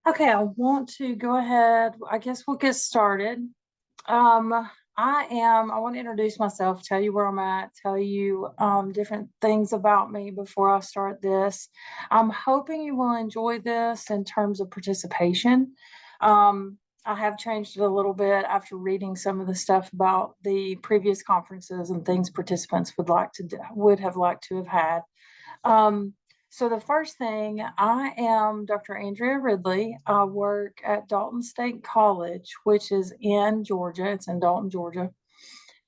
Okay, I want to go ahead. I guess we'll get started. I want to introduce myself, tell you where I'm at, tell you different things about me before I start this. I'm hoping you will enjoy this in terms of participation. I have changed it a little bit after reading some of the stuff about the previous conferences and things participants would have liked to have had. Um, so the first thing, I am Dr. Andrea Ridley. I work at Dalton State College, which is in Georgia. It's in Dalton, Georgia.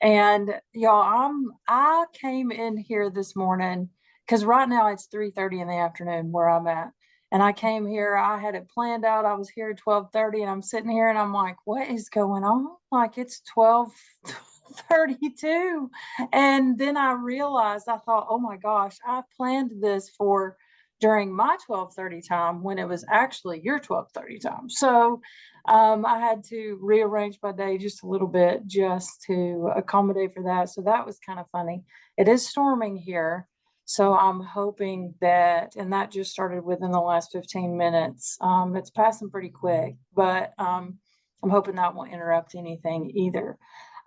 And y'all, I came in here this morning because right now it's 3:30 in the afternoon where I'm at. And I came here, I had it planned out. I was here at 12:30 and I'm sitting here and I'm like, what is going on? Like it's 12:32. And then I realized, I thought, oh my gosh, I planned this for during my 12:30 time when it was actually your 12:30 time. So I had to rearrange my day just a little bit just to accommodate for that. So that was kind of funny. It is storming here. So I'm hoping that, and that just started within the last 15 minutes. It's passing pretty quick, but I'm hoping that won't interrupt anything either.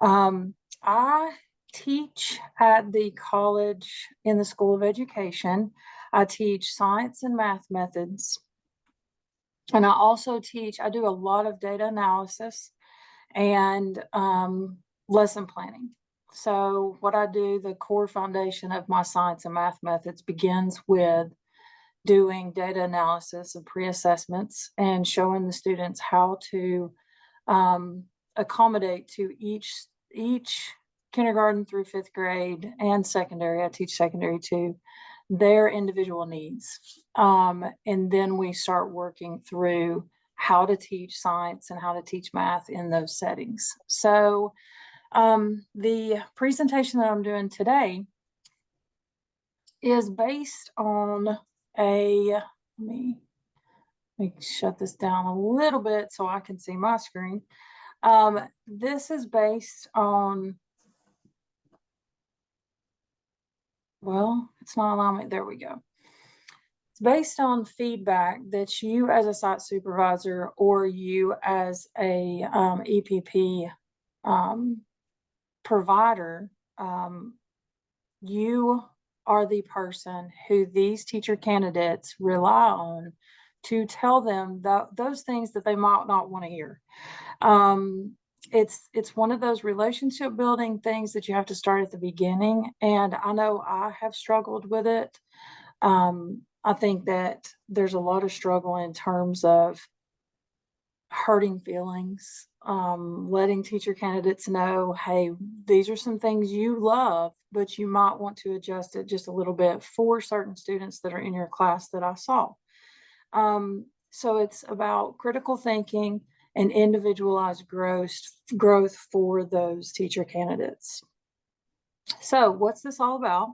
I teach at the college in the School of Education. I teach science and math methods. And I do a lot of data analysis and lesson planning. So, what I do, the core foundation of my science and math methods begins with doing data analysis of pre-assessments and showing the students how to accommodate to each kindergarten through fifth grade and secondary. I teach secondary too, their individual needs. And then we start working through how to teach science and how to teach math in those settings. So the presentation that I'm doing today is based on let me shut this down a little bit so I can see my screen. This is based on, well, it's not allowing me. There we go. It's based on feedback that you as a site supervisor or you as a EPP provider, you are the person who these teacher candidates rely on to tell them those things that they might not want to hear. It's one of those relationship building things that you have to start at the beginning. And I know I have struggled with it. I think that there's a lot of struggle in terms of hurting feelings, letting teacher candidates know, hey, these are some things you love, but you might want to adjust it just a little bit for certain students that are in your class that I saw. So it's about critical thinking and individualized growth for those teacher candidates. So what's this all about?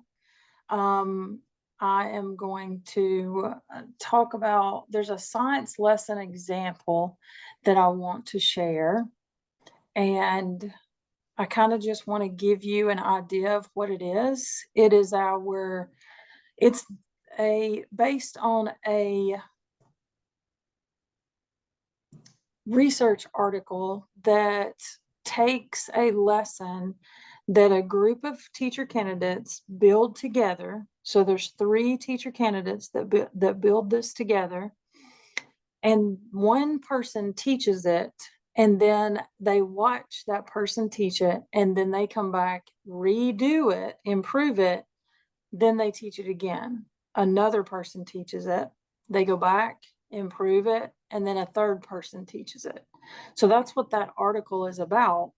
I am going to talk about, there's a science lesson example that I want to share. And I kind of just want to give you an idea of what it is. It's based on a research article that takes a lesson that a group of teacher candidates build together. So there's 3 teacher candidates that build this together, and one person teaches it, and then they watch that person teach it, and then they come back, redo it, improve it, then they teach it again. Another person teaches it, they go back, improve it, and then a third person teaches it. So that's what that article is about.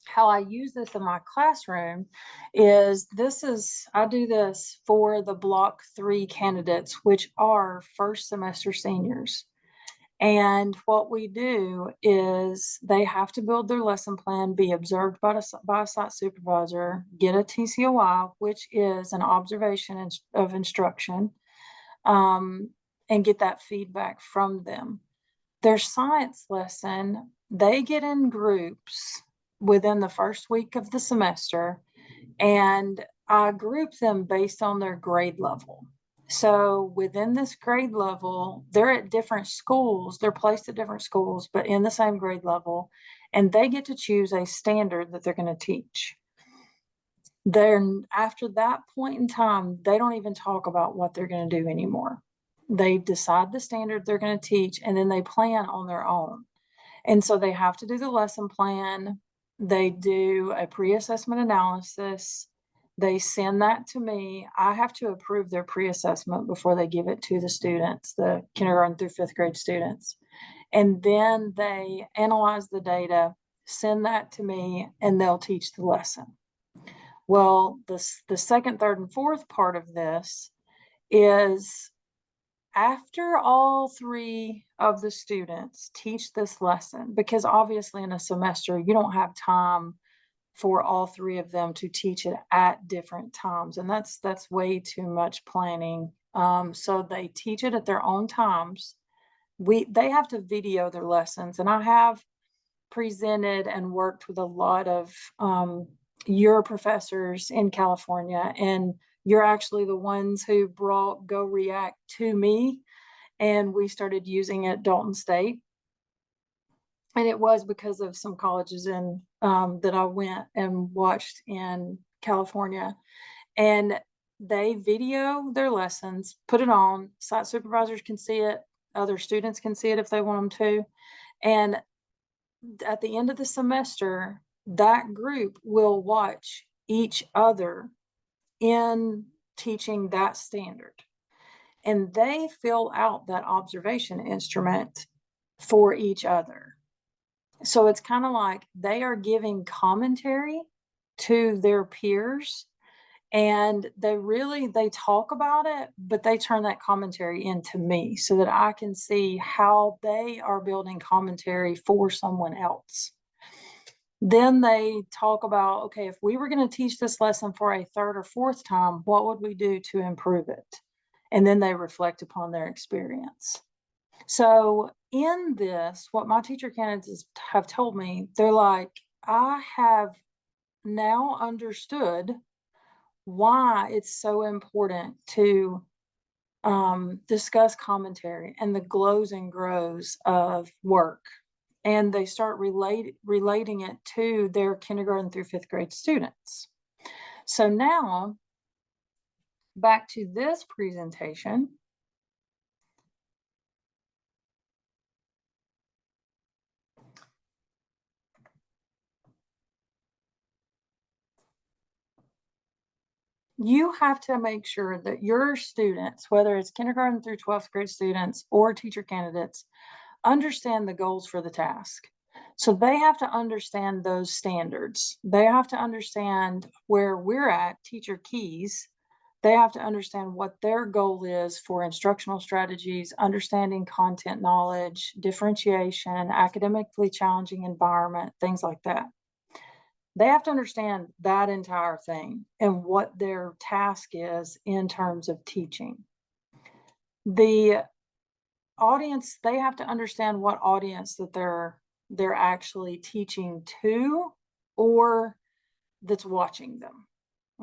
How I use this in my classroom is I do this for the block 3 candidates, which are first semester seniors. And what we do is they have to build their lesson plan, be observed by a site supervisor, get a TCOI, which is an observation of instruction, and get that feedback from them. Their science lesson, they get in groups within the first week of the semester, and I group them based on their grade level. So within this grade level, they're at different schools, they're placed at different schools, but in the same grade level, and they get to choose a standard that they're going to teach. Then after that point in time, they don't even talk about what they're going to do anymore. They decide the standard they're going to teach, and then they plan on their own. And so they have to do the lesson plan. They do a pre-assessment analysis. They send that to me. I have to approve their pre-assessment before they give it to the students, the kindergarten through fifth grade students. And then they analyze the data, send that to me, and they'll teach the lesson. Well, the second, third, and fourth part of this is after all three of the students teach this lesson, because obviously in a semester, you don't have time for all three of them to teach it at different times. And that's way too much planning. So they teach it at their own times. They have to video their lessons, and I have presented and worked with a lot of your professors in California, and you're actually the ones who brought Go React to me, and we started using it at Dalton State. And it was because of some colleges in that I went and watched in California, and they video their lessons, put it on, site supervisors can see it, other students can see it if they want them to. And at the end of the semester, that group will watch each other in teaching that standard. And they fill out that observation instrument for each other. So it's kind of like they are giving commentary to their peers, and they talk about it, but they turn that commentary into me so that I can see how they are building commentary for someone else. Then they talk about, okay, if we were going to teach this lesson for a third or fourth time, what would we do to improve it? And then they reflect upon their experience. So in this, what my teacher candidates have told me, they're like, I have now understood why it's so important to discuss commentary and the glows and grows of work. And they start relating it to their kindergarten through fifth grade students. So now, back to this presentation. You have to make sure that your students, whether it's kindergarten through 12th grade students or teacher candidates, understand the goals for the task. So they have to understand those standards. They have to understand where we're at, teacher keys. They have to understand what their goal is for instructional strategies, understanding content knowledge, differentiation, academically challenging environment, things like that. They have to understand that entire thing and what their task is in terms of teaching. The audience, they have to understand what audience that they're actually teaching to or that's watching them.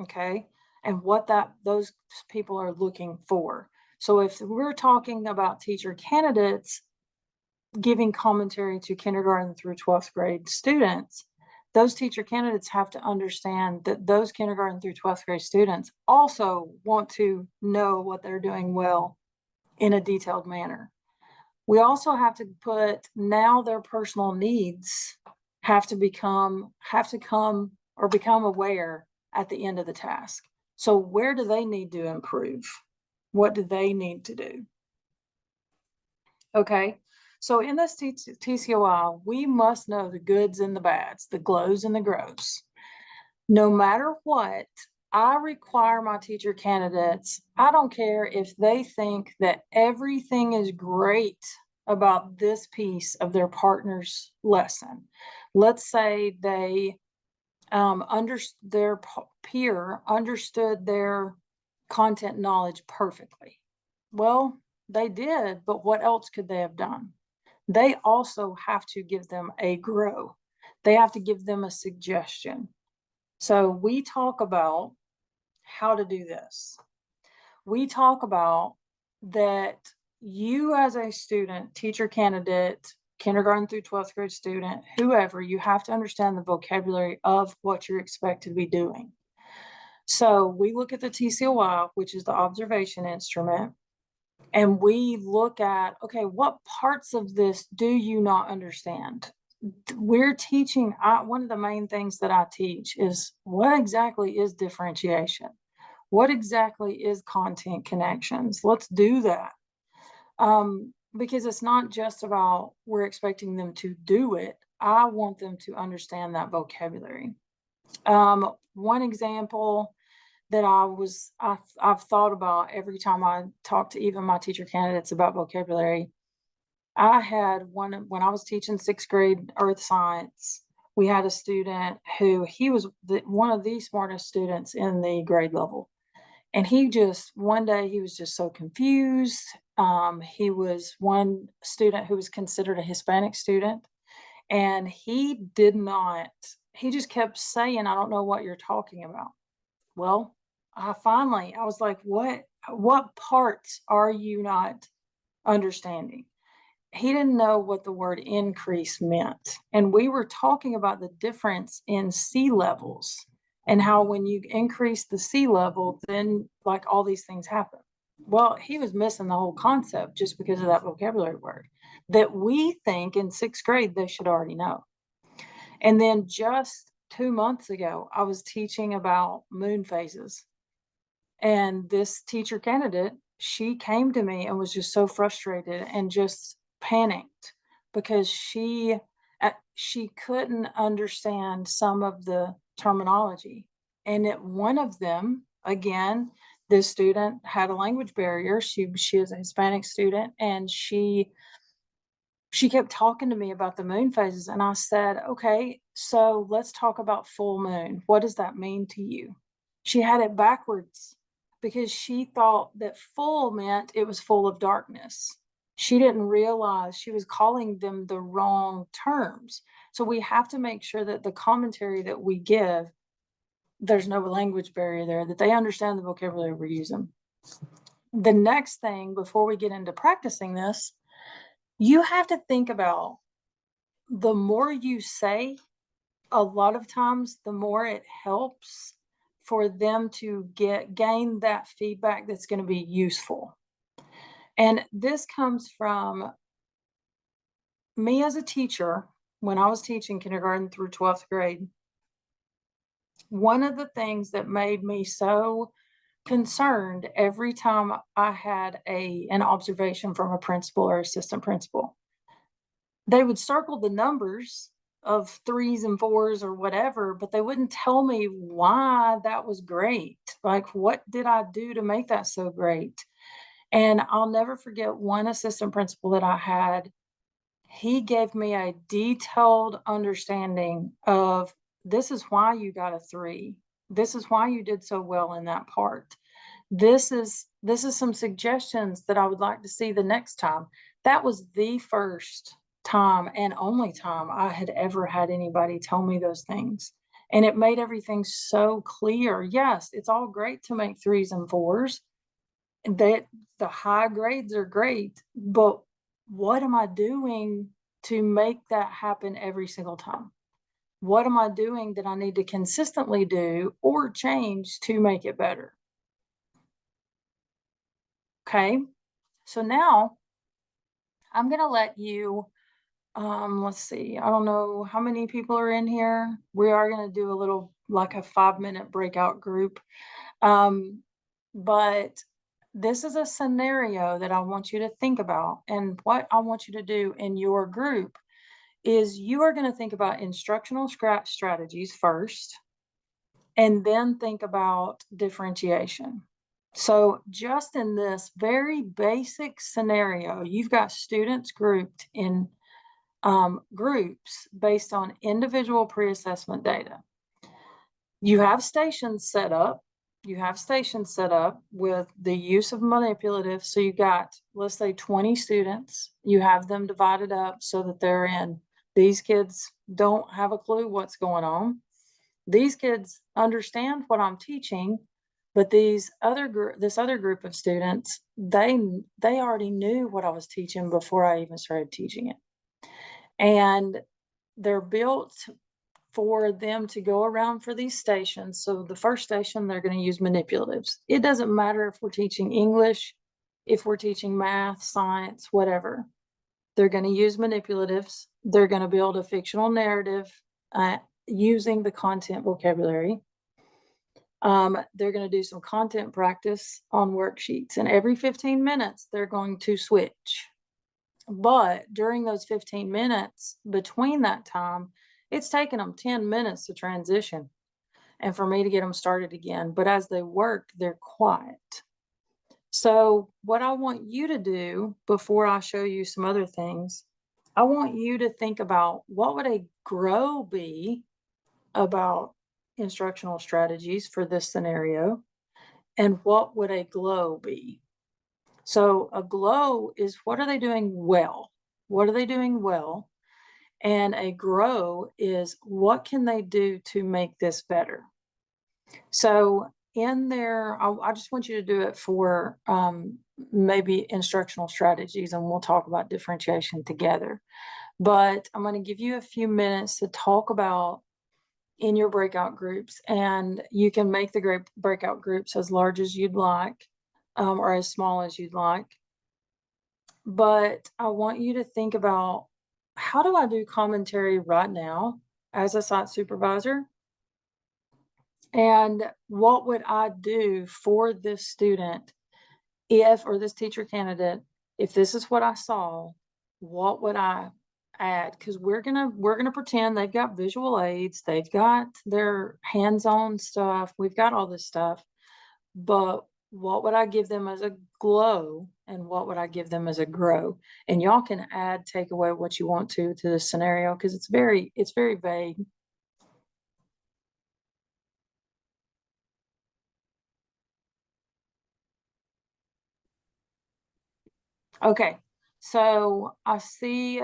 Okay. And what those people are looking for. So if we're talking about teacher candidates giving commentary to kindergarten through 12th grade students, those teacher candidates have to understand that those kindergarten through 12th grade students also want to know what they're doing well in a detailed manner. We also have to put now their personal needs have to become aware at the end of the task. So where do they need to improve? What do they need to do? Okay. So in this TCOI, we must know the goods and the bads, the glows and the grows. No matter what, I require my teacher candidates, I don't care if they think that everything is great about this piece of their partner's lesson. Let's say their peer understood their content knowledge perfectly. Well, they did, but what else could they have done? They also have to give them a grow. They have to give them a suggestion. So we talk about how to do this. we talk about that you as a student, teacher candidate, kindergarten through 12th grade student, whoever, you have to understand the vocabulary of what you're expected to be doing. So we look at the TCOI, which is the observation instrument, and we look at, okay, what parts of this do you not understand? We're teaching, one of the main things that I teach is what exactly is differentiation? What exactly is content connections? Let's do that. Because it's not just about we're expecting them to do it. I want them to understand that vocabulary. One example that I've thought about every time I talk to even my teacher candidates about vocabulary. I had one when I was teaching sixth grade earth science. We had a student who he was one of the smartest students in the grade level. And he just, one day, he was just so confused. He was one student who was considered a Hispanic student. And he just kept saying, I don't know what you're talking about. Well, I was like, what parts are you not understanding? He didn't know what the word increase meant. And we were talking about the difference in sea levels and how when you increase the sea level, then like all these things happen. Well, he was missing the whole concept just because of that vocabulary word that we think in sixth grade they should already know. And then just 2 months ago, I was teaching about moon phases. And this teacher candidate, she came to me and was just so frustrated and just panicked because she couldn't understand some of the terminology. And one of them, again, this student had a language barrier. She is a Hispanic student, and she kept talking to me about the moon phases. And I said, okay, so let's talk about full moon. What does that mean to you? She had it backwards because she thought that full meant it was full of darkness. She didn't realize she was calling them the wrong terms. So we have to make sure that the commentary that we give, there's no language barrier there, that they understand the vocabulary we're using. The next thing before we get into practicing this, you have to think about the more you say, a lot of times, the more it helps for them to gain that feedback that's going to be useful. And this comes from me as a teacher when I was teaching kindergarten through 12th grade. One of the things that made me so concerned every time I had an observation from a principal or assistant principal, they would circle the numbers of 3s and 4s or whatever, but they wouldn't tell me why that was great. Like, what did I do to make that so great? And I'll never forget one assistant principal that I had. He gave me a detailed understanding of this is why you got a 3. This is why you did so well in that part. This is some suggestions that I would like to see the next time. That was the first time and only time I had ever had anybody tell me those things. And it made everything so clear. Yes, it's all great to make 3s and 4s. That the high grades are great, but what am I doing to make that happen every single time? What am I doing that I need to consistently do or change to make it better? Okay, so now I'm going to let you, let's see, I don't know how many people are in here. We are going to do a little, like a 5-minute breakout group. But this is a scenario that I want you to think about. And what I want you to do in your group is you are going to think about instructional strategies first, and then think about differentiation. So just in this very basic scenario, you've got students grouped in groups based on individual pre-assessment data. You have stations set up. You have stations set up with the use of manipulative. So you got, let's say, 20 students. You have them divided up so that they're in. These kids don't have a clue what's going on. These kids understand what I'm teaching, But this other group of students, they already knew what I was teaching before I even started teaching it. And they're built for them to go around for these stations. So the first station, they're going to use manipulatives. It doesn't matter if we're teaching English, if we're teaching math, science, whatever. They're going to use manipulatives. They're going to build a fictional narrative using the content vocabulary. They're going to do some content practice on worksheets, and every 15 minutes, they're going to switch. But during those 15 minutes between that time, it's taken them 10 minutes to transition and for me to get them started again. But as they work, they're quiet. So what I want you to do before I show you some other things, I want you to think about what would a grow be about instructional strategies for this scenario, and what would a glow be? So a glow is, what are they doing well? What are they doing well? And a grow is, what can they do to make this better? So in there, I just want you to do it for maybe instructional strategies, and we'll talk about differentiation together. But I'm going to give you a few minutes to talk about in your breakout groups, and you can make the breakout groups as large as you'd like, or as small as you'd like. But I want you to think about, how do I do commentary right now as a site supervisor? And what would I do for this student if, or this teacher candidate, if this is what I saw, what would I add? Because we're gonna pretend they've got visual aids, they've got their hands-on stuff, we've got all this stuff, but what would I give them as a glow, and what would I give them as a grow? And y'all can add, take away what you want to this scenario, because it's very vague. Okay, so I see,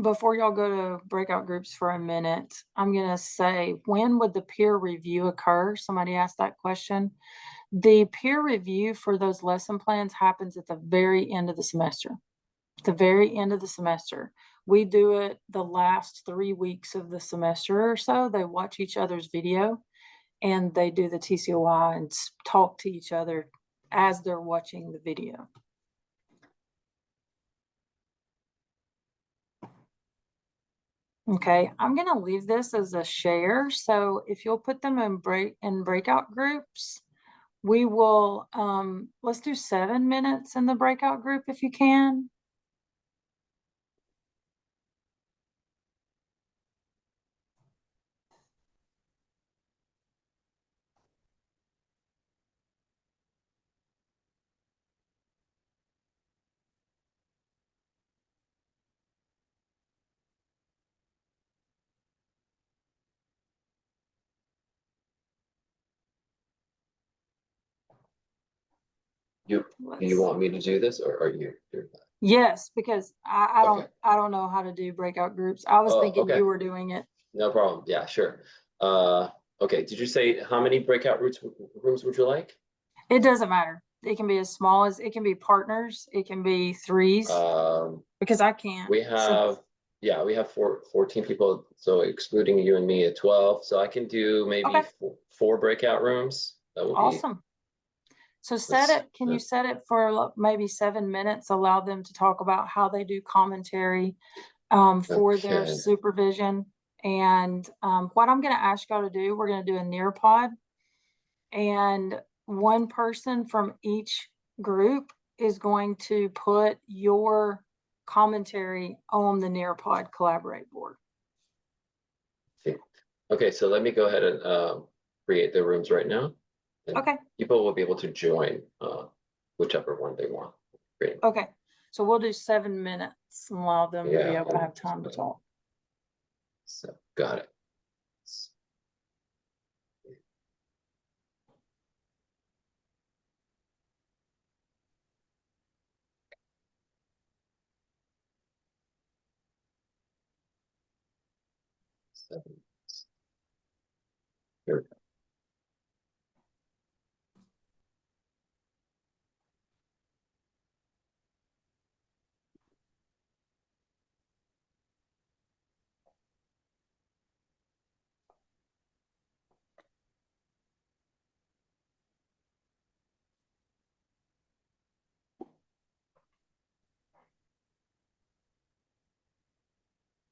before y'all go to breakout groups for a minute, I'm going to say, when would the peer review occur? Somebody asked that question. The peer review for those lesson plans happens at the very end of the semester. The very end of the semester. We do it the last 3 weeks of the semester or so. They watch each other's video and they do the TCOI and talk to each other as they're watching the video. Okay, I'm going to leave this as a share. So if you'll put them in breakout groups, we will, let's do 7 minutes in the breakout group if you can. Do you want me to do this, or are you? Yes, because I Okay. don't know how to do breakout groups. I was thinking Okay. you were doing it. No problem. Yeah, sure. Okay. Did you say how many breakout rooms would you like? It doesn't matter. It can be as small as, it can be partners. It can be threes, because I can't. We have, yeah, we have 14 people, so excluding you and me at 12. So I can do maybe Okay. four breakout rooms. That will be Awesome. So can you set it for maybe 7 minutes, allow them to talk about how they do commentary for their okay. supervision. And what I'm going to ask y'all to do, we're going to do a Nearpod, and one person from each group is going to put your commentary on the Nearpod Collaborate board. Okay, so let me go ahead and create the rooms right now. Okay. People will be able to join whichever one they want. Great. Okay, so we'll do 7 minutes and allow them to be able to have time to talk. So got it. Here we go.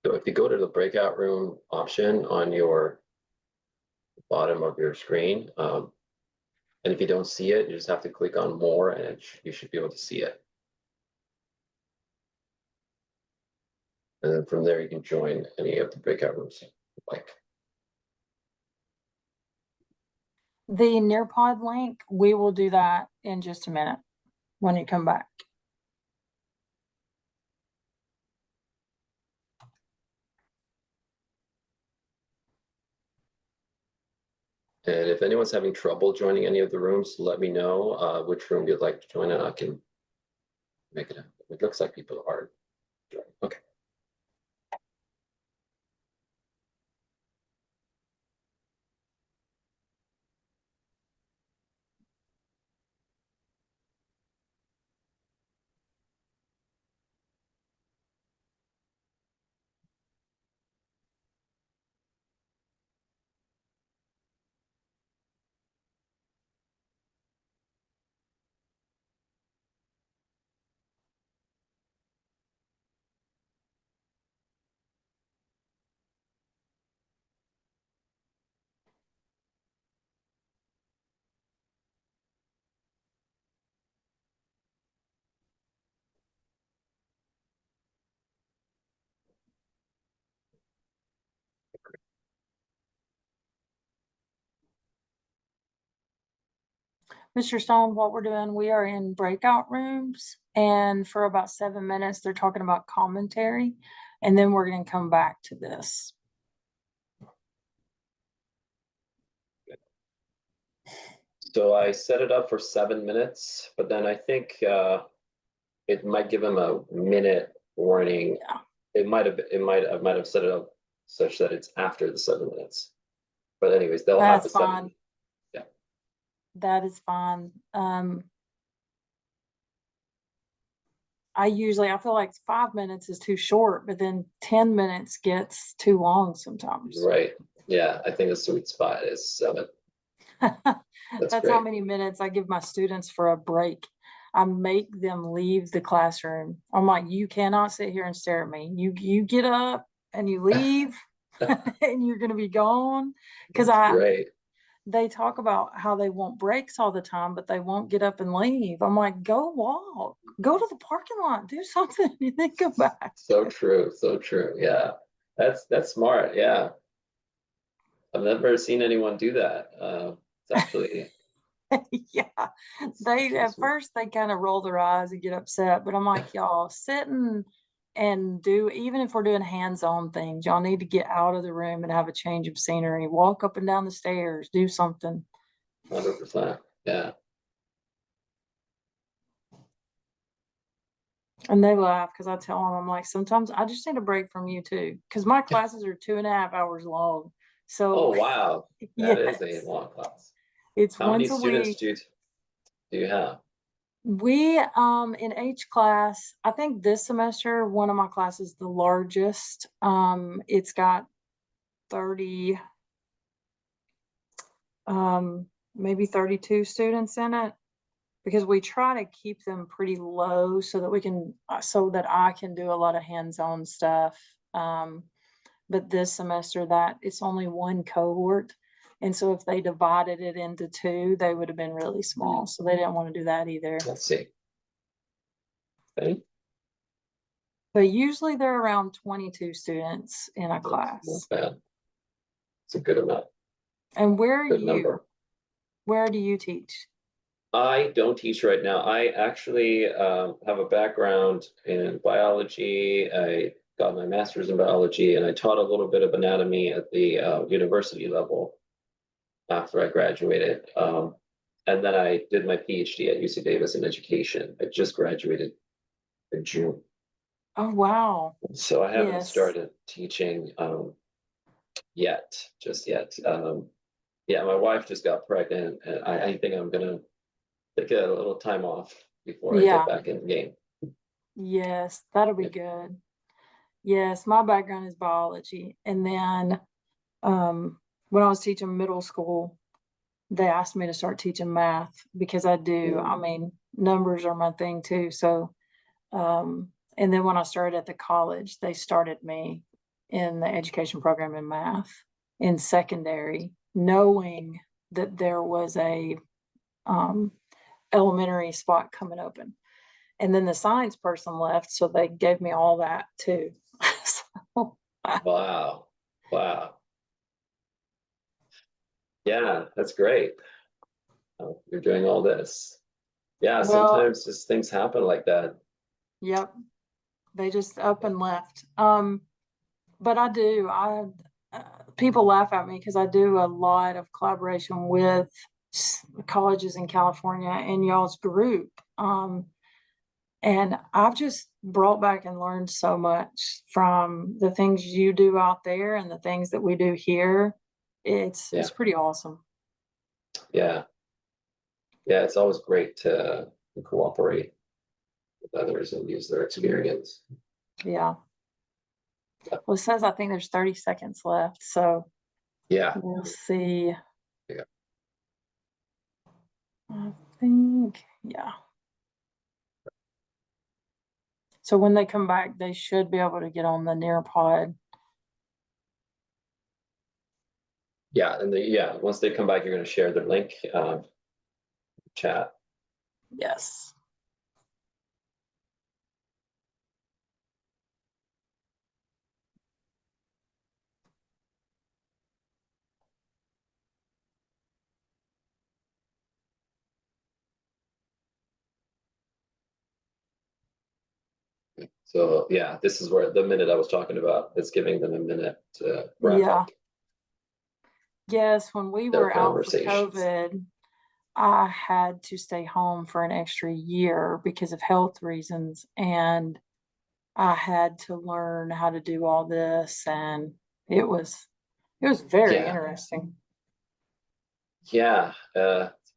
So if you go to the breakout room option on your bottom of your screen, and if you don't see it, you just have to click on more and you should be able to see it. And then from there, you can join any of the breakout rooms you like. The Nearpod link, we will do that in just a minute when you come back. And if anyone's having trouble joining any of the rooms, let me know which room you'd like to join and I can make it happen. It looks like people are joining. Okay. Mr. Stone, what we're doing, we are in breakout rooms, and for about 7 minutes, they're talking about commentary, and then we're going to come back to this. So I set it up for 7 minutes, but then I think it might give them a minute warning. Yeah. I might have set it up such that it's after the 7 minutes. But anyways, they'll have the That's fine. 7. Yeah. That is fine. I feel like 5 minutes is too short, but then 10 minutes gets too long sometimes. Right. Yeah, I think the sweet spot is 7. That's great. how many minutes I give my students for a break. I make them leave the classroom. I'm like, you cannot sit here and stare at me. You get up and you leave and you're gonna be gone. Because Great. they talk about how they want breaks all the time, but they won't get up and leave. I'm like, go walk, go to the parking lot, do something, and then come back. So true. So true. Yeah. That's smart. Yeah. I've never seen anyone do that. It's actually Yeah. actually At smart. first they kind of roll their eyes and get upset, but I'm like, y'all sit and do, even if we're doing hands-on things, y'all need to get out of the room and have a change of scenery, walk up and down the stairs, do something. 100%. Yeah. And they laugh because I tell them, I'm like, sometimes I just need a break from you too, because my classes are 2.5 hours long. So Oh, wow. That is yes, a long class. it's How many once a students week. do you have? We in each class, I think this semester one of my classes the largest. It's got 30 maybe 32 students in it, because we try to keep them pretty low so that so that I can do a lot of hands-on stuff. But this semester that it's only one cohort, and so if they divided it into 2, they would have been really small, so they didn't want to do that either. Let's see. Okay. But usually there are around 22 students in a class. Not bad. It's a good amount. And Good number. where do you teach? I don't teach right now. I actually have a background in biology. I got my master's in biology, and I taught a little bit of anatomy at the university level after I graduated. And then I did my PhD at UC Davis in education. I just graduated in June. Oh, wow. So I haven't Yes. started teaching just yet. Yeah, my wife just got pregnant, and I think I'm gonna take a little time off before I Yeah. get back in the game. Yes, that'll be good. Yes, my background is biology. And then when I was teaching middle school, they asked me to start teaching math because I mean, numbers are my thing too. So and then when I started at the college, they started me in the education program in math in secondary, knowing that there was a elementary spot coming open. And then the science person left, so they gave me all that too. So, Wow. Wow. Yeah, that's great. You're doing all this. Yeah, well, sometimes just things happen like that. yep, they just up and left. But people laugh at me because I do a lot of collaboration with colleges in California and y'all's group. And I've just brought back and learned so much from the things you do out there and the things that we do here. It's Yeah. pretty awesome. Yeah. Yeah, it's always great to cooperate with others and use their experience. Yeah. Well, it says I think there's 30 seconds left, so Yeah. we'll see. Yeah. I think, yeah. So when they come back, they should be able to get on the Nearpod. Yeah. And once they come back, you're going to share their link chat. Yes. So yeah, this is where the minute I was talking about, it's giving them a minute to wrap Yeah. up Yes, when we their were out for conversations. COVID, I had to stay home for an extra year because of health reasons. And I had to learn how to do all this. And it was very Yeah. interesting. Yeah.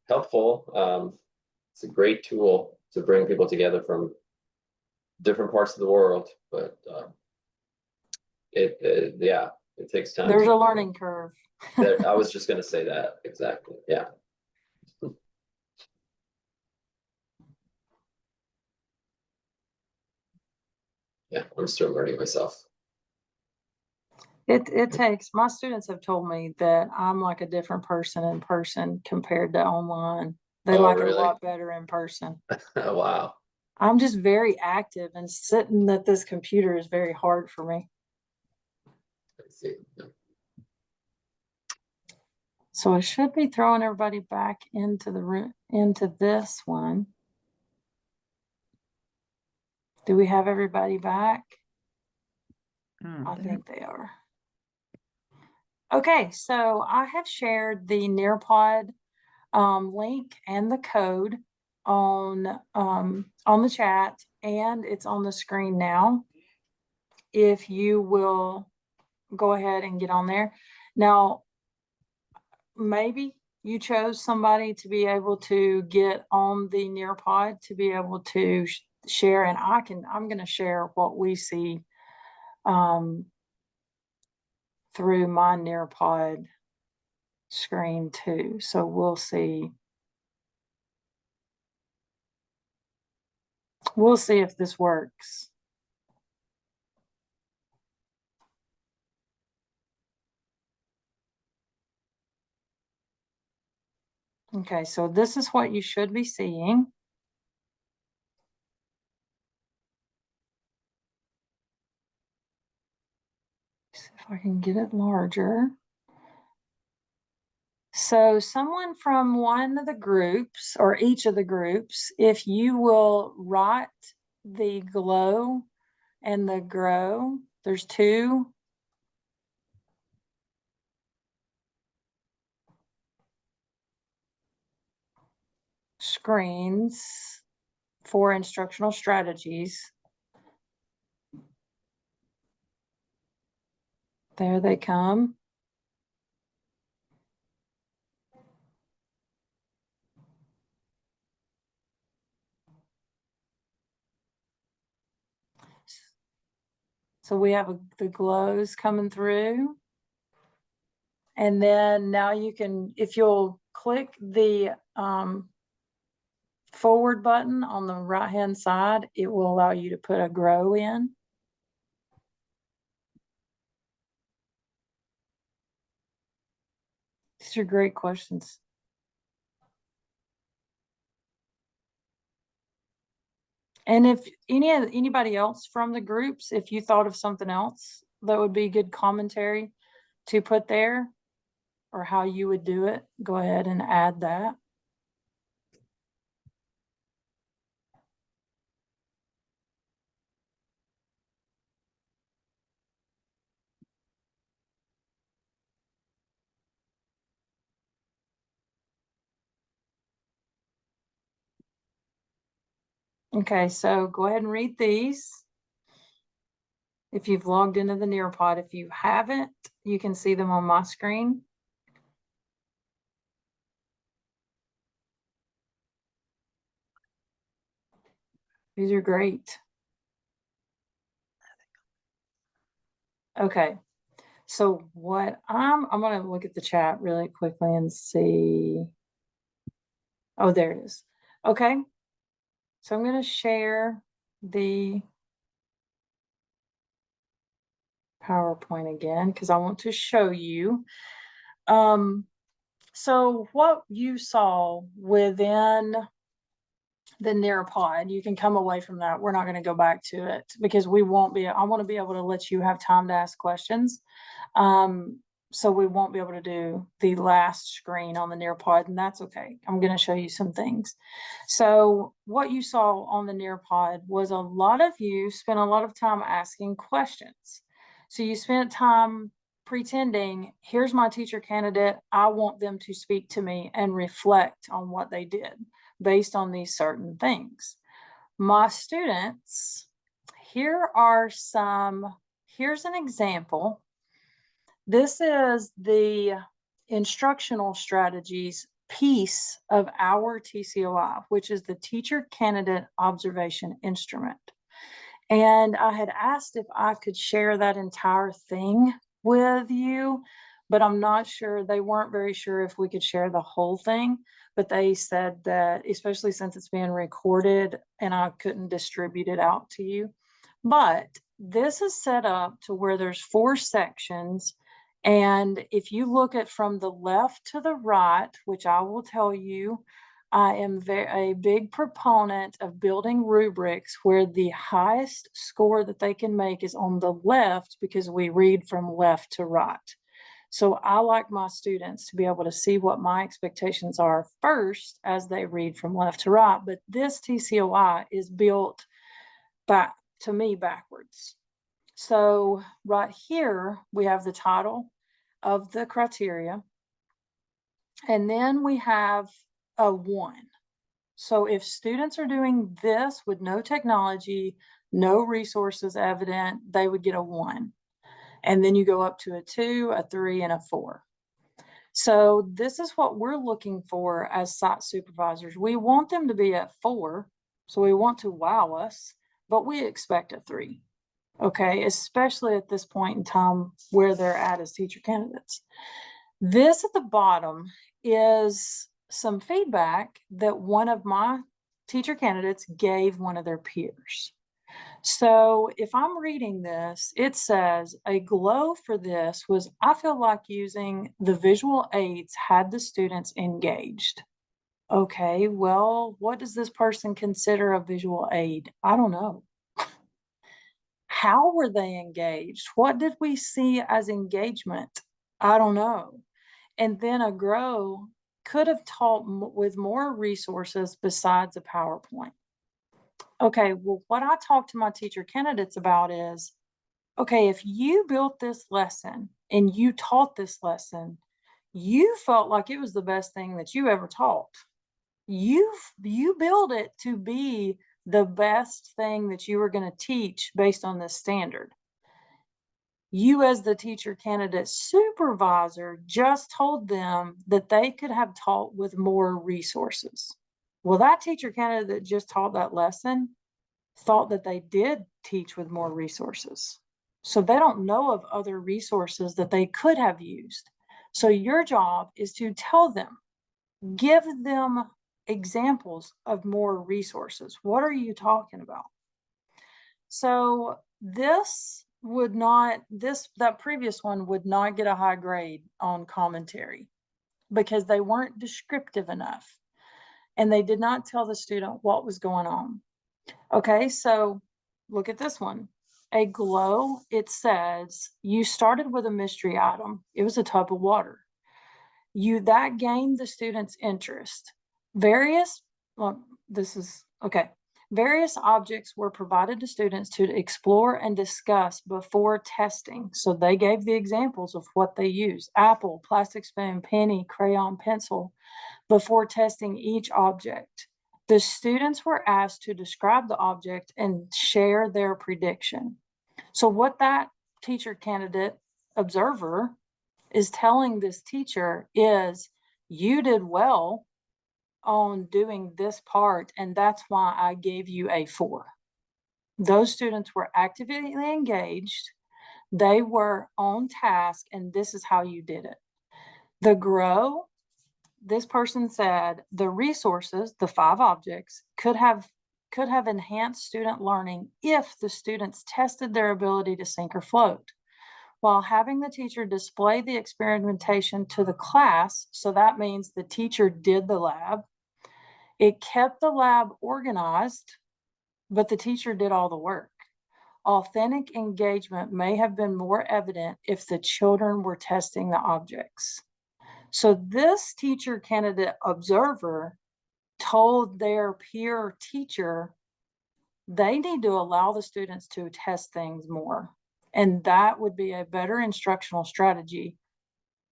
Helpful. It's a great tool to bring people together from different parts of the world, but yeah, it takes time There's a to. learning curve. I was just going to say that exactly. Yeah. Yeah, I'm still learning myself. It takes, my students have told me that I'm like a different person in person compared to online. They Oh, like it a really? lot better in person. Wow. I'm just very active, and sitting at this computer is very hard for me. I see. So I should be throwing everybody back into the room, into this one. Do we have everybody back? I think they are. Okay, so I have shared the Nearpod link and the code on the chat, and it's on the screen now. If you will go ahead and get on there. Now, maybe you chose somebody to be able to get on the Nearpod to be able to share, and I'm going to share what we see through my Nearpod screen too. So we'll see if this works. Okay, so this is what you should be seeing. See if I can get it larger. So someone from one of the groups or each of the groups, if you will write the glow and the grow, there's two. Screens for instructional strategies. There they come. So we have the glows coming through. And then now you can, if you'll click the forward button on the right hand side, it will allow you to put a grow in. These are great questions. And if anybody else from the groups, if you thought of something else that would be good commentary to put there, or how you would do it, go ahead and add that. Okay, so go ahead and read these. If you've logged into the Nearpod, if you haven't, you can see them on my screen. These are great. Okay, so what I'm going to look at the chat really quickly and see. Oh, there it is. Okay, so I'm going to share the PowerPoint again because I want to show you. So what you saw within the Nearpod, you can come away from that. We're not going to go back to it because we won't be, I want to be able to let you have time to ask questions. So we won't be able to do the last screen on the Nearpod, and that's okay. I'm going to show you some things. So what you saw on the Nearpod was a lot of you spent a lot of time asking questions. So you spent time pretending, here's my teacher candidate. I want them to speak to me and reflect on what they did based on these certain things. My students, here's an example. This is the instructional strategies piece of our TCOI, which is the Teacher Candidate Observation Instrument. And I had asked if I could share that entire thing with you, but I'm not sure. They weren't very sure if we could share the whole thing, but they said that, especially since it's being recorded and I couldn't distribute it out to you. But this is set up to where there's 4 sections. And if you look at from the left to the right, which I will tell you, I am a big proponent of building rubrics where the highest score that they can make is on the left because we read from left to right. So I like my students to be able to see what my expectations are first as they read from left to right. But this TCOI is built back to me backwards. So right here, we have the title of the criteria. And then we have a 1. So if students are doing this with no technology, no resources evident, they would get a 1. And then you go up to a 2, a 3, and a 4. So this is what we're looking for as site supervisors. We want them to be at 4. So we want to wow us, but we expect a 3. Okay, especially at this point in time where they're at as teacher candidates. This at the bottom is some feedback that one of my teacher candidates gave one of their peers. So if I'm reading this, it says a glow for this was, I feel like using the visual aids had the students engaged. Okay, well, what does this person consider a visual aid? I don't know. How were they engaged? What did we see as engagement? I don't know. And then a grow could have taught with more resources besides a PowerPoint. Okay, well, what I talk to my teacher candidates about is, okay, if you built this lesson and you taught this lesson, you felt like it was the best thing that you ever taught. You build it to be the best thing that you were going to teach based on this standard. You as the teacher candidate supervisor just told them that they could have taught with more resources. Well, that teacher candidate that just taught that lesson thought that they did teach with more resources. So they don't know of other resources that they could have used. So your job is to tell them, give them examples of more resources. What are you talking about? So that previous one would not get a high grade on commentary. because they weren't descriptive enough and they did not tell the student what was going on. Okay, so look at this one. A glow, it says you started with a mystery item. It was a tub of water. That gained the student's interest. Various, well, this is okay. Various objects were provided to students to explore and discuss before testing. So they gave the examples of what they used: apple, plastic spoon, penny, crayon, pencil, before testing each object. The students were asked to describe the object and share their prediction. So what that teacher candidate observer is telling this teacher is, you did well on doing this part, and that's why I gave you a 4. Those students were actively engaged, they were on task, and this is how you did it. The grow, this person said the resources, the 5 objects, could have enhanced student learning if the students tested their ability to sink or float, while having the teacher display the experimentation to the class. So that means the teacher did the lab. It kept the lab organized, but the teacher did all the work. Authentic engagement may have been more evident if the children were testing the objects. So this teacher candidate observer told their peer teacher they need to allow the students to test things more. And that would be a better instructional strategy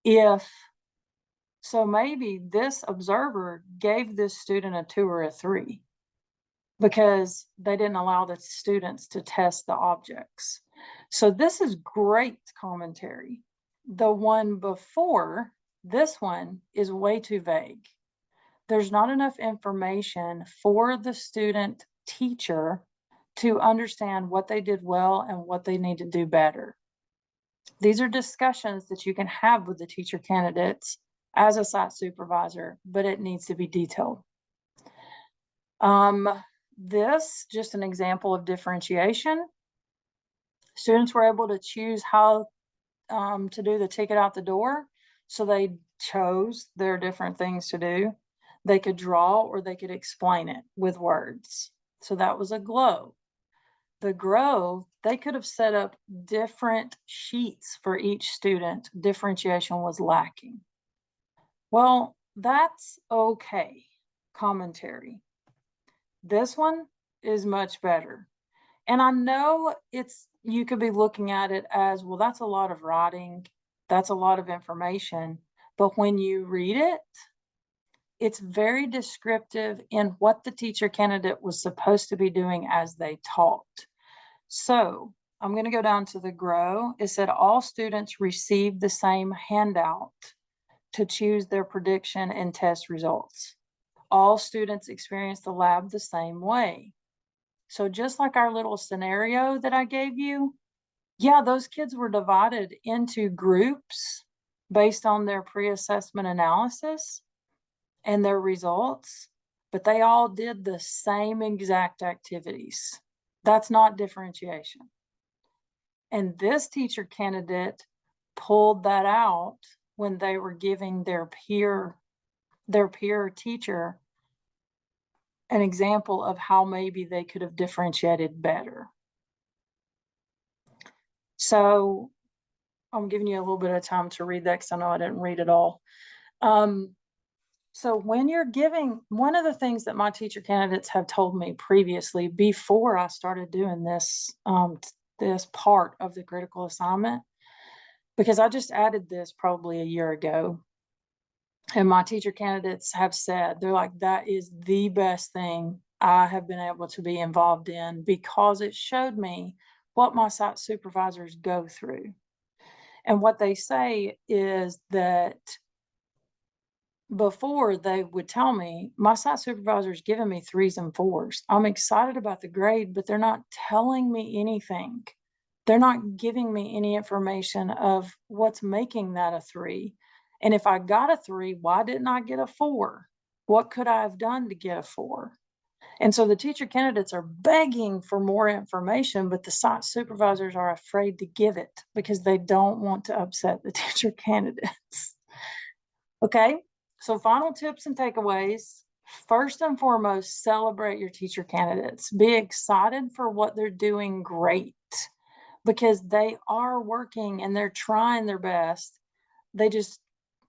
if, so maybe this observer gave this student a 2 or a 3 because they didn't allow the students to test the objects. So this is great commentary. The one before this one is way too vague. There's not enough information for the student teacher to understand what they did well and what they need to do better. These are discussions that you can have with the teacher candidates as a site supervisor, but it needs to be detailed. This, just an example of differentiation. Students were able to choose how to do the ticket out the door. So they chose their different things to do. They could draw or they could explain it with words. So that was a glow. The grow, they could have set up different sheets for each student. Differentiation was lacking. Well, that's okay. Commentary. This one is much better. And I know you could be looking at it as, well, that's a lot of writing. That's a lot of information. But when you read it, it's very descriptive in what the teacher candidate was supposed to be doing as they taught. So I'm going to go down to the grow. It said all students received the same handout to choose their prediction and test results. All students experienced the lab the same way. So just like our little scenario that I gave you, yeah, those kids were divided into groups based on their pre-assessment analysis and their results, but they all did the same exact activities. That's not differentiation. And this teacher candidate pulled that out when they were giving their peer teacher an example of how maybe they could have differentiated better. So I'm giving you a little bit of time to read that because I know I didn't read it all. So when you're giving, one of the things that my teacher candidates have told me previously before I started doing this, this part of the critical assignment, because I just added this probably a year ago, and my teacher candidates have said, they're like, that is the best thing I have been able to be involved in because it showed me what my site supervisors go through. And what they say is that before they would tell me, my site supervisor's giving me 3s and 4s. I'm excited about the grade, but they're not telling me anything. They're not giving me any information of what's making that a 3. And if I got a 3, why didn't I get a 4? What could I have done to get a 4? And so the teacher candidates are begging for more information, but the site supervisors are afraid to give it because they don't want to upset the teacher candidates. Okay, so final tips and takeaways. First and foremost, celebrate your teacher candidates. Be excited for what they're doing great because they are working and they're trying their best. They just,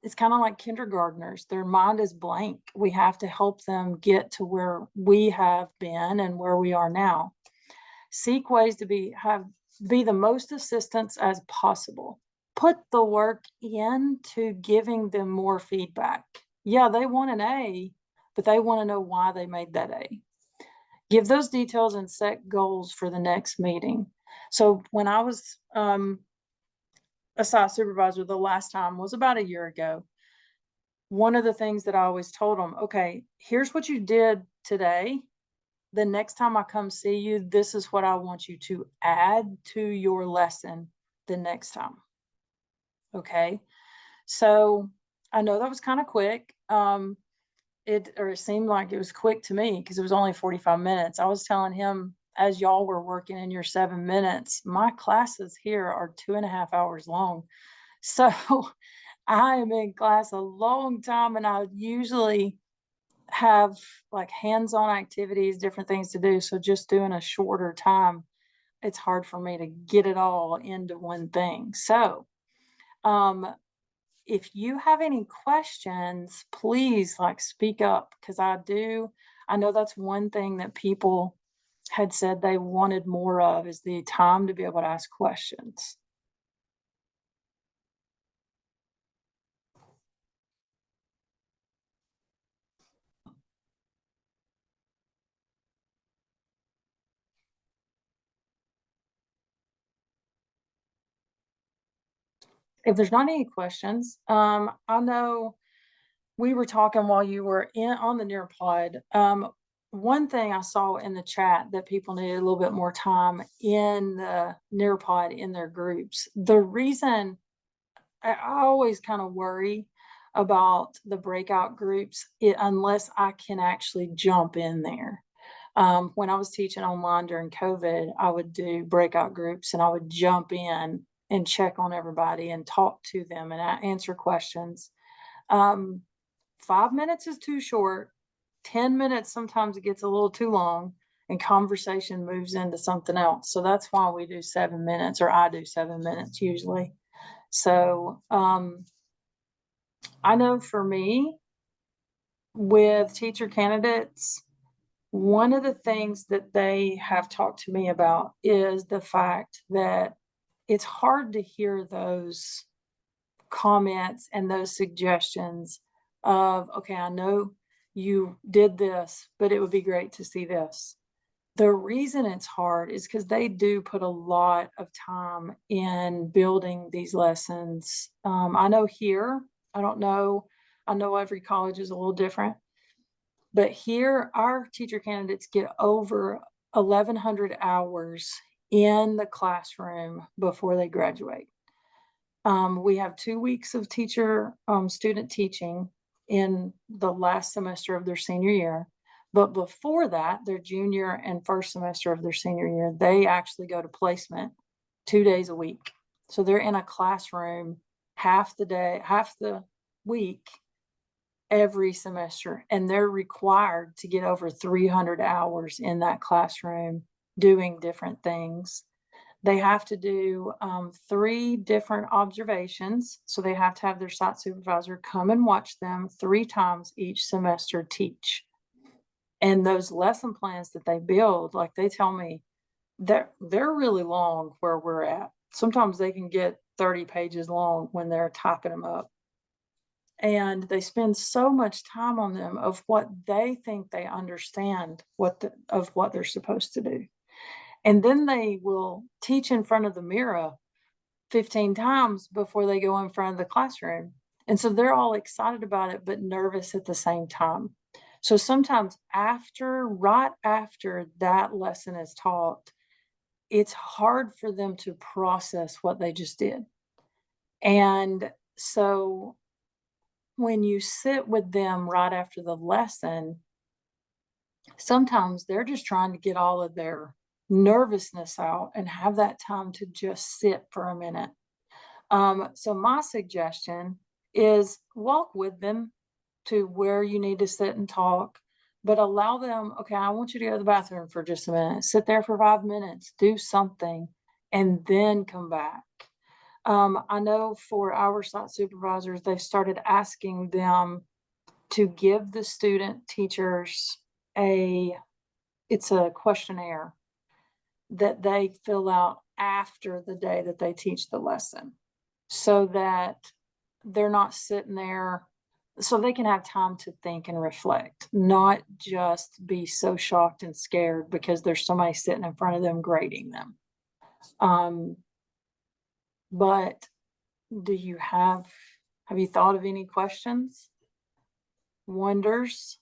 it's kind of like kindergartners. Their mind is blank. We have to help them get to where we have been and where we are now. Seek ways to be the most assistance as possible. Put the work into giving them more feedback. Yeah, they want an A, but they want to know why they made that A. Give those details and set goals for the next meeting. So when I was a site supervisor the last time was about a year ago. One of the things that I always told them, okay, here's what you did today. The next time I come see you, this is what I want you to add to your lesson the next time. Okay. So I know that was kind of quick. It seemed like it was quick to me because it was only 45 minutes. I was telling him, as y'all were working in your 7 minutes, my classes here are 2.5 hours long. So I am in class a long time and I usually have like hands-on activities, different things to do. So just doing a shorter time, it's hard for me to get it all into one thing. So um if you have any questions, please like speak up because I know that's one thing that people had said they wanted more of is the time to be able to ask questions. If there's not any questions, I know we were talking while you were in on the Nearpod. One thing I saw in the chat that people needed a little bit more time in the Nearpod in their groups. The reason I always kind of worry about the breakout groups unless I can actually jump in there. When I was teaching online during COVID, I would do breakout groups and I would jump in and check on everybody and talk to them and answer questions. 5 minutes is too short. 10 minutes, sometimes it gets a little too long and conversation moves into something else. So that's why we do 7 minutes, or I do 7 minutes usually. So I know for me, with teacher candidates, one of the things that they have talked to me about is the fact that it's hard to hear those comments and those suggestions of, okay, I know you did this, but it would be great to see this. The reason it's hard is because they do put a lot of time in building these lessons. I know here, I don't know, I know every college is a little different, but here our teacher candidates get over 1,100 hours in the classroom before they graduate. We have 2 weeks of teacher student teaching in the last semester of their senior year. But before that, their junior and first semester of their senior year, they actually go to placement 2 days a week. So they're in a classroom half the day, half the week, every semester. And they're required to get over 300 hours in that classroom doing different things. They have to do 3 different observations. So they have to have their site supervisor come and watch them 3 times each semester teach. And those lesson plans that they build, like they tell me, they're really long where we're at. Sometimes they can get 30 pages long when they're typing them up. And they spend so much time on them of what they think they understand of what they're supposed to do. And then they will teach in front of the mirror 15 times before they go in front of the classroom. And so they're all excited about it, but nervous at the same time. So sometimes right after that lesson is taught, it's hard for them to process what they just did. And so when you sit with them right after the lesson, sometimes they're just trying to get all of their nervousness out and have that time to just sit for a minute. So my suggestion is walk with them to where you need to sit and talk, but allow them, okay, I want you to go to the bathroom for just a minute, sit there for 5 minutes, do something, and then come back. I know for our site supervisors, they've started asking them to give the student teachers a, it's a questionnaire that they fill out after the day that they teach the lesson so that they're not sitting there, so they can have time to think and reflect, not just be so shocked and scared because there's somebody sitting in front of them grading them. Um, but do you have you thought of any questions? Wonders?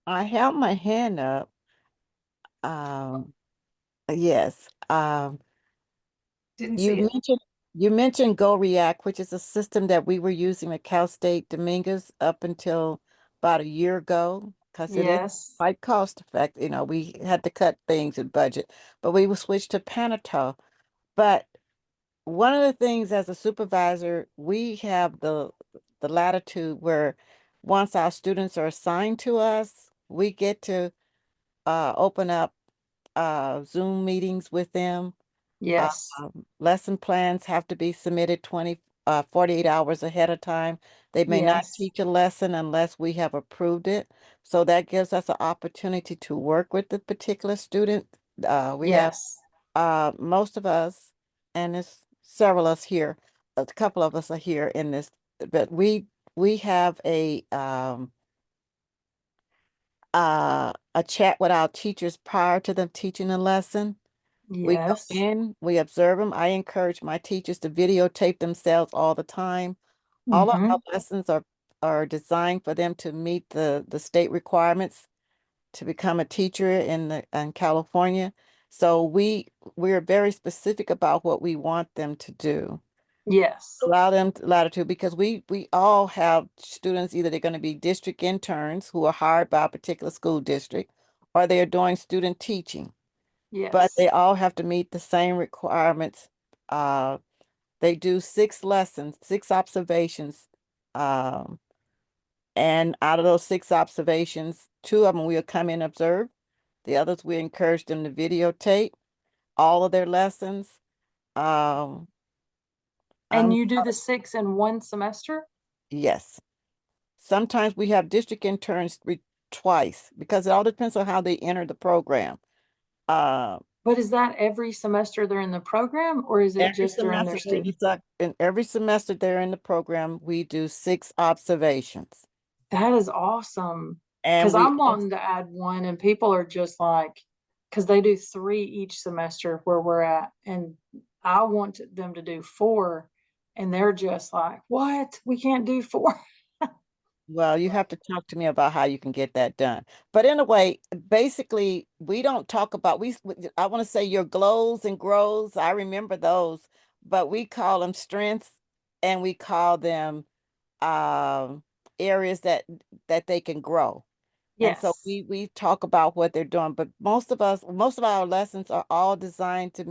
I held my hand up. Um, yes. Didn't You see it. mentioned you mentioned Go React, which is a system that we were using at Cal State Dominguez up until about a year ago, because it is Yes. quite cost effective. You know, we had to cut things in budget, but we will switch to Panato. But one of the things as a supervisor, we have the latitude where once our students are assigned to us, we get to open up Zoom meetings with them. Yes. Lesson plans have to be submitted 48 hours ahead of time. They may not Yes. teach a lesson unless we have approved it. So that gives us an opportunity to work with the particular student. We have Yes. most of us, and there's several of us here, a couple of us are here in this, but we have a chat with our teachers prior to them teaching a lesson. We go Yes. in, we observe them. I encourage my teachers to videotape themselves all the time. All of our Mm-hmm. lessons are designed for them to meet the state requirements to become a teacher in California. So we're very specific about what we want them to do. Yes. Allow them latitude because we all have students, either they're going to be district interns who are hired by a particular school district, or they are doing student teaching, but Yes. they all have to meet the same requirements. Uh, they do 6 lessons, 6 observations. Um, and out of those 6 observations, 2 of them we'll come in and observe. The others, we encourage them to videotape all of their lessons. Um, And I'm you do the 6 in one semester? yes. Sometimes we have district interns twice because it all depends on how they enter the program. Uh, But is that every semester they're in the program or is it every just during their semester student? in every semester they're in the program, we do 6 observations. That is awesome. And Because we I'm also, wanting to add one and people are just like, because they do 3 each semester where we're at. And I want them to do 4. And they're just like, what? We can't do 4. well, you have to talk to me about how you can get that done. But anyway, basically, we don't talk about I want to say your glows and grows. I remember those, but we call them strengths and we call them um areas that they can grow. And so Yes. we talk about what they're doing, but most of our lessons are all designed to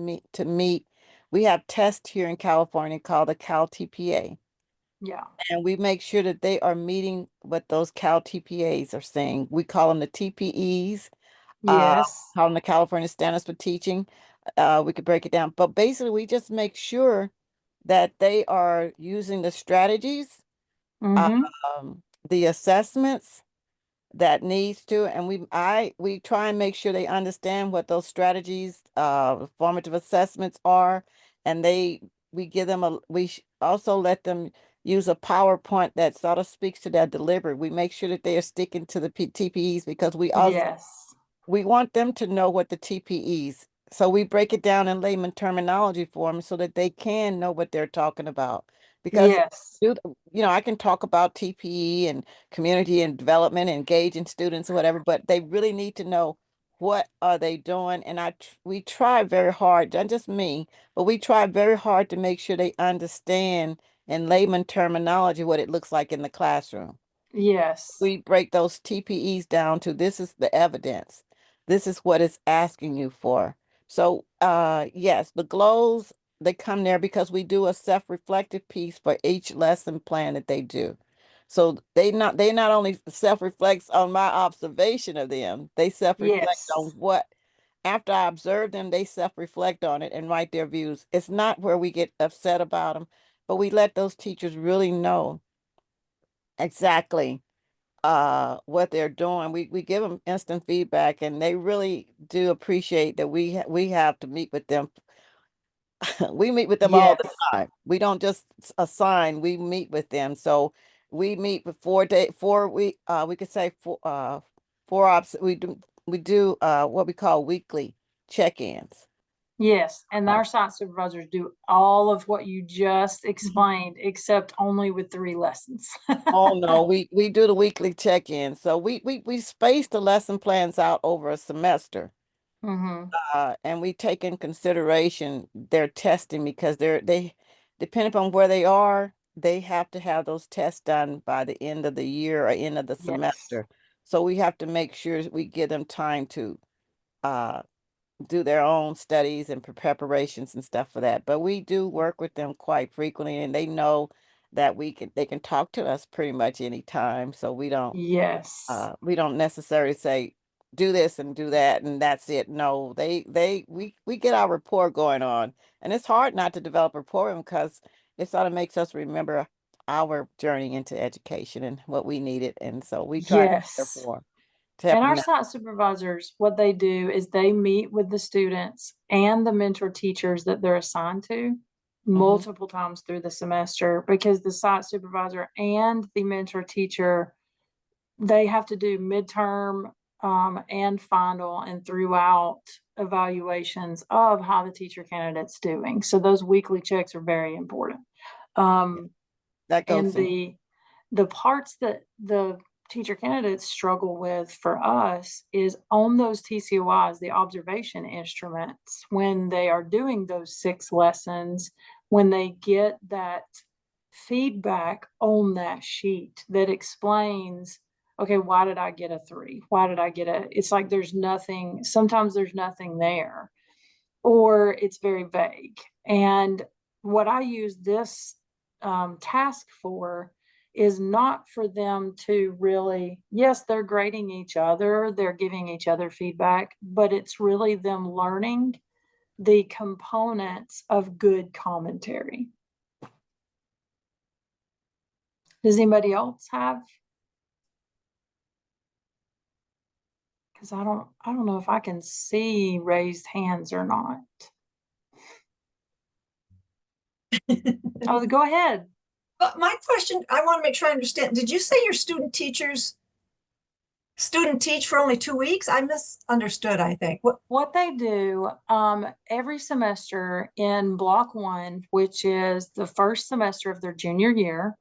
meet. We have tests here in California called the Cal TPA, Yeah. and we make sure that they are meeting what those Cal TPAs are saying. We call them the TPEs, uh, Yes. call them the California Standards for Teaching. We could break it down, but basically we just make sure that they are using the strategies, Mm-hmm. the assessments that needs to, and we try and make sure they understand what those strategies, formative assessments are, and we give them also let them use a PowerPoint that sort of speaks to their delivery. We make sure that they are sticking to the TPEs because Yes. we want them to know what the TPEs. So we break it down in layman terminology for them so that they can know what they're talking about. Because Yes. I can talk about TPE and community and development, engaging students or whatever, but they really need to know what are they doing. And we try very hard, not just me, but we try very hard to make sure they understand in layman terminology what it looks like in the classroom. Yes. We break those TPEs down to this is the evidence. This is what it's asking you for. So yes, the glows, they come there because we do a self-reflective piece for each lesson plan that they do. So they not only self-reflects on my observation of them, they self-reflect on Yes. what after I observe them, they self-reflect on it and write their views. It's not where we get upset about them, but we let those teachers really know exactly what they're doing. We give them instant feedback, and they really do appreciate that we have to meet with them. We meet with them all the Yes. time. We don't just assign, we meet with them. So we meet for 4 day, 4 week, we could say 4 we do what we call weekly check-ins. Yes. And Uh, our site supervisors do all of what you just Mhm. explained, except only with 3 lessons. oh no, we do the weekly check-in. So we space the lesson plans out over a semester. Hmm. And we take in consideration their testing because they depending upon where they are, they have to have those tests done by the end of the year or end of the Yes. semester. So we have to make sure we give them time to uh do their own studies and preparations and stuff for that. But we do work with them quite frequently, and they know that they can talk to us pretty much anytime. So Yes. we don't necessarily say do this and do that and that's it. No, we get our rapport going on, and it's hard not to develop rapport with 'em because it sort of makes us remember our journey into education and what we needed, and so we try to be there Yes. for 'em, to help And our them. site supervisors, what they do is they meet with the students and the mentor teachers that they're assigned to Hmm. multiple times through the semester, because the site supervisor and the mentor teacher, they have to do midterm and final and throughout evaluations of how the teacher candidate's doing. So those weekly checks are very important. Um, That and goes in. the parts that the teacher candidates struggle with for us is on those TCOIs, the observation instruments, when they are doing those 6 lessons, when they get that feedback on that sheet that explains, okay, why did I get a 3? Why did I get it's like there's nothing, sometimes there's nothing there, or it's very vague. And what I use this task for is not for them to really, yes, they're grading each other, they're giving each other feedback, but it's really them learning the components of good commentary. Does anybody else have? Because I don't know if I can see raised hands or not. Oh, go ahead. But my question, I want to make sure I understand. Did you say your student teach for only 2 weeks? I misunderstood, I think. What they do every semester in block 1, which is the first semester of their junior year,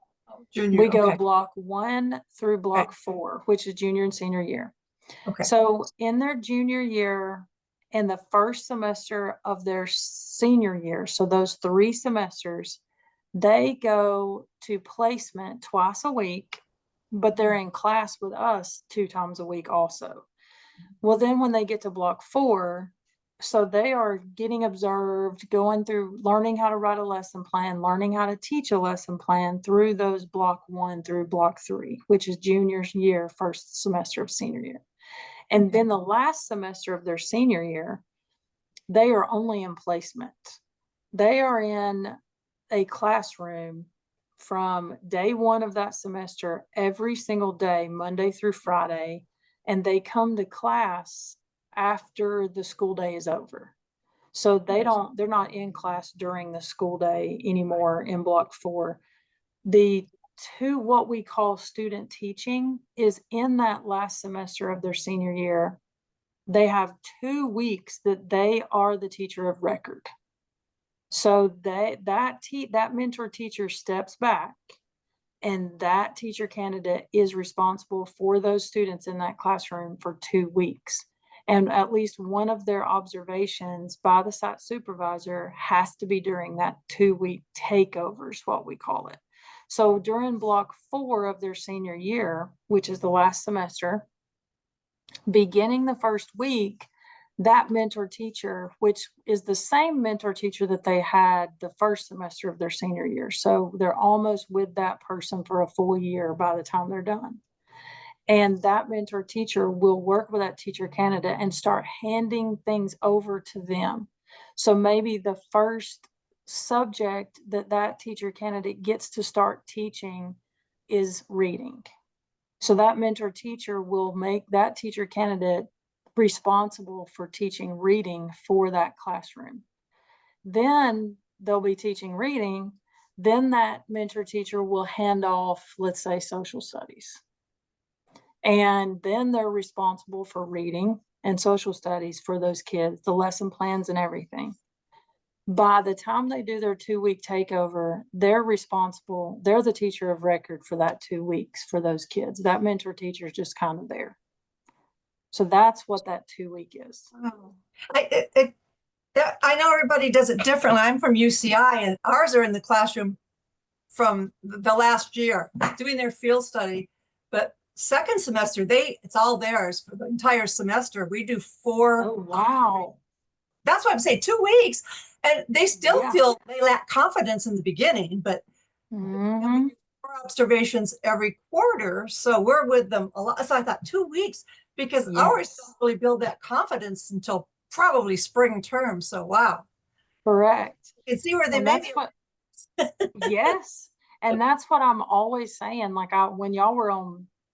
Junior, we go okay, block 1 through okay, block 4, which is junior and senior year. okay. So in their junior year and the first semester of their senior year, so those 3 semesters, they go to placement twice a week, but they're in class with us 2 times a week also. Well, then when they get to block 4, so they are getting observed, going through learning how to write a lesson plan, learning how to teach a lesson plan through those block 1 through block 3, which is junior's year, first semester of senior year. And Okay. then the last semester of their senior year, they are only in placement. They are in a classroom from day 1 of that semester, every single day, Monday through Friday, and they come to class after the school day is over. So they're not in class during the school day anymore in block 4. The what we call student teaching is in that last semester of their senior year. They have 2 weeks that they are the teacher of record. So that mentor teacher steps back, and that teacher candidate is responsible for those students in that classroom for 2 weeks. And at least one of their observations by the site supervisor has to be during that 2-week takeover, is what we call it. So during block 4 of their senior year, which is the last semester, beginning the first week, that mentor teacher, which is the same mentor teacher that they had the first semester of their senior year. So they're almost with that person for a full year by the time they're done. And that mentor teacher will work with that teacher candidate and start handing things over to them. So maybe the first subject that that teacher candidate gets to start teaching is reading. So that mentor teacher will make that teacher candidate responsible for teaching reading for that classroom. Then they'll be teaching reading. Then that mentor teacher will hand off, let's say, social studies. And then they're responsible for reading and social studies for those kids, the lesson plans and everything. By the time they do their 2-week takeover, they're responsible. They're the teacher of record for that 2 weeks for those kids. That mentor teacher is just kind of there. So that's what that 2-week is. Oh. I know everybody does it differently. I'm from UCI, and ours are in the classroom from the last year doing their field study. But second semester, it's all theirs for the entire semester. We do 4. Oh, wow. That's what I'm saying, 2 weeks. And they still Yeah. feel they lack confidence in the beginning, but Mhm. we do 4 observations every quarter. So we're with them a lot. So I thought 2 weeks, because ours Yes. don't really build that confidence until probably spring term. So wow. Correct. You can see where they And may that's be. what, yes. And that's what I'm always saying. Like when y'all were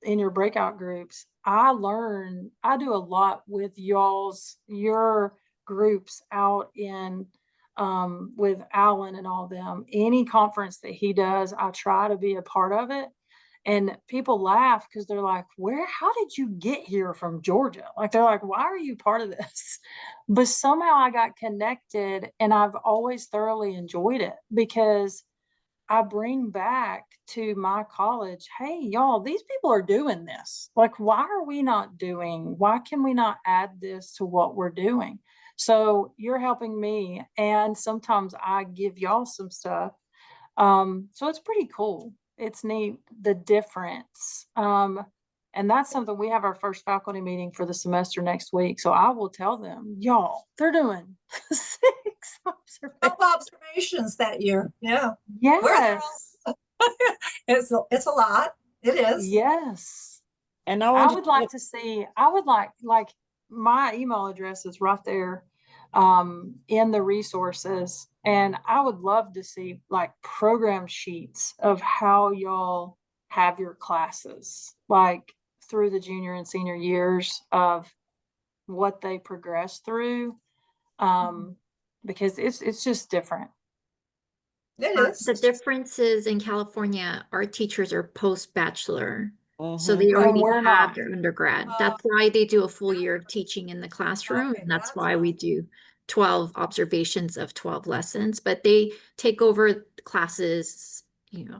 in your breakout groups, I do a lot with your groups out in with Alan and all them. Any conference that he does, I try to be a part of it. And people laugh because they're like, how did you get here from Georgia? Like, they're like, why are you part of this? But somehow I got connected, and I've always thoroughly enjoyed it because I bring back to my college, hey, y'all, these people are doing this. Like, why can we not add this to what we're doing? So you're helping me, and sometimes I give y'all some stuff. So it's pretty cool. It's neat, the difference. And that's something. We have our first faculty meeting for the semester next week. So I will tell them, y'all, they're doing 6 observations. Observations that year. Yeah. Where it's a lot. It is. Yes. And I would like to see, like my email address is right there in the resources. And I would love to see like program sheets of how y'all have your classes, like through the junior and senior years of what they progress through. Because it's just different. It is. The difference is in California, our teachers are post-bachelor. So Mhm. they already we're have not. their undergrad. That's why they do a full year of teaching in the classroom. Okay, And that's that's why why. we do 12 observations of 12 lessons. But they take over classes, Yeah.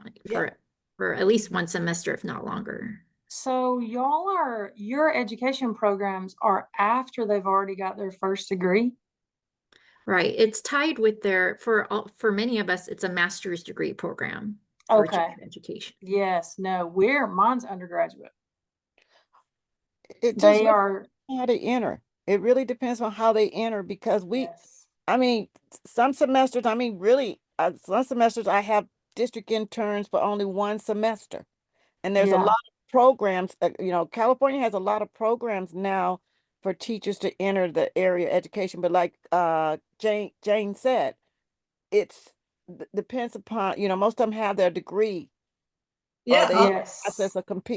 for at least one semester, if not longer. So your education programs are after they've already got their first degree? Right. It's tied with for many of us, it's a master's degree program for Okay. teacher education. Yes, no, mine's undergraduate. It just They really are, depends on how they enter. It really depends on how they enter because yes. I mean, some semesters, some semesters I have district interns for only one semester. And there's a Yeah. lot of programs, California has a lot of programs now for teachers to enter the area education. But like Jane said, depends upon, most of them have their degree or Yeah. they Yes.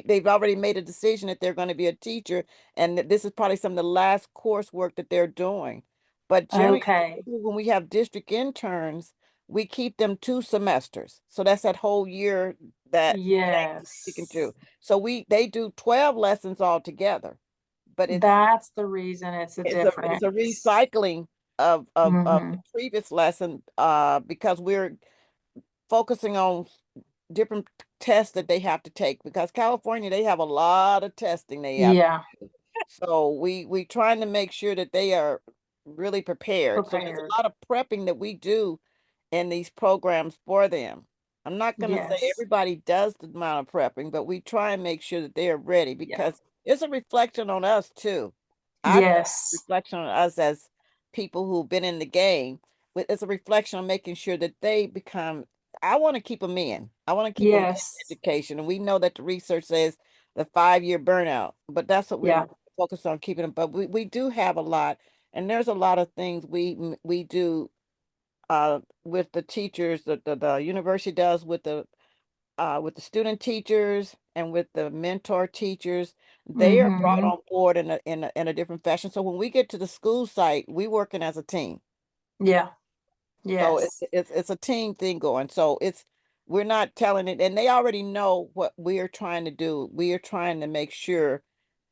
they've already made a decision that they're going to be a teacher, and that this is probably some of the last coursework that they're doing. But generally, Okay. when we have district interns, we keep them 2 semesters. So that's that whole year that James is speaking Yes. to. So they do 12 lessons altogether, but That's the reason it's a it's a difference. recycling of the Mhm. previous lesson because we're focusing on different tests that they have to take, because California, they have a lot of testing they have. Yeah, So we trying to make sure that they are really prepared. So there's prepared. a lot of prepping that we do in these programs for them. I'm not going to say Yes. everybody does the amount of prepping, but we try and make sure that they are ready, Yeah. because it's a reflection on us too. I Yes. reflection on us as people who've been in the game. It's a reflection on making sure that they become. I want to keep them in. I want to keep them in Yes. education, and we know that the research says the 5-year burnout, but that's what Yeah. we're focused on keeping them. But we do have a lot, and there's a lot of things we do with the teachers that the university does with the student teachers and with the mentor teachers. They are brought Mm-hmm. on board in a different fashion. So when we get to the school site, we working as a team. Yeah. So Yes. it's a team thing going. So we're not telling it, and they already know what we are trying to do. We are trying to make sure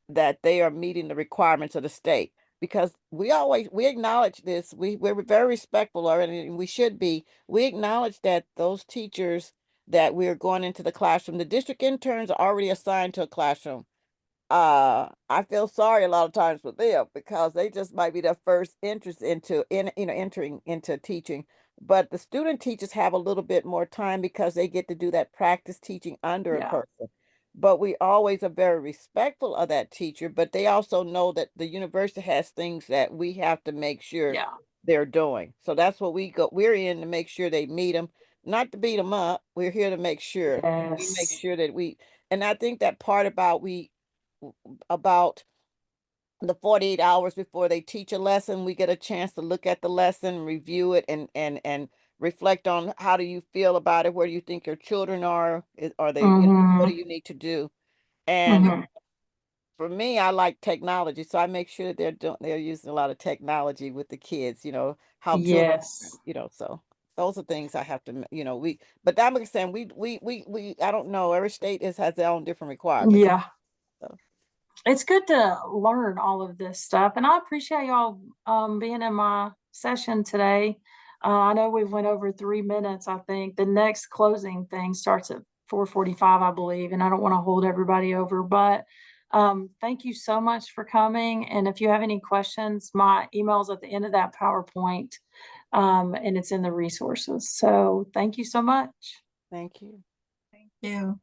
that they are meeting the requirements of the state, because we acknowledge this. We're very respectful of it, and we should be. We acknowledge that those teachers that we're going into the classroom, the district interns are already assigned to a classroom. I feel sorry a lot of times for them because they just might be their first interest entering into teaching. But the student teachers have a little bit more time because they get to do that practice teaching under a Yeah. person. But we always are very respectful of that teacher, but they also know that the university has things that we have to make sure Yeah. they're doing. So that's what we're in to make sure they meet them, not to beat them up. We're here to make sure we make Yes. sure that and I think that part about the 48 hours before they teach a lesson, we get a chance to look at the lesson, review it, and reflect on how do you feel about it, where do you think your children are, are they, what do Mm-hmm. you need to do? And Mm-hmm. for me, I like technology, so I make sure that they're using a lot of technology with the kids, how children, Yes. so those are things I have to, but I'm saying I don't know, every state has their own different requirements. Yeah. So. It's good to learn all of this stuff, and I appreciate y'all being in my session today. I know we've went over 3 minutes. I think the next closing thing starts at 4:45, I believe, and I don't want to hold everybody over. But thank you so much for coming. And if you have any questions, my email's at the end of that PowerPoint, and it's in the resources. So thank you so much. Thank you. You.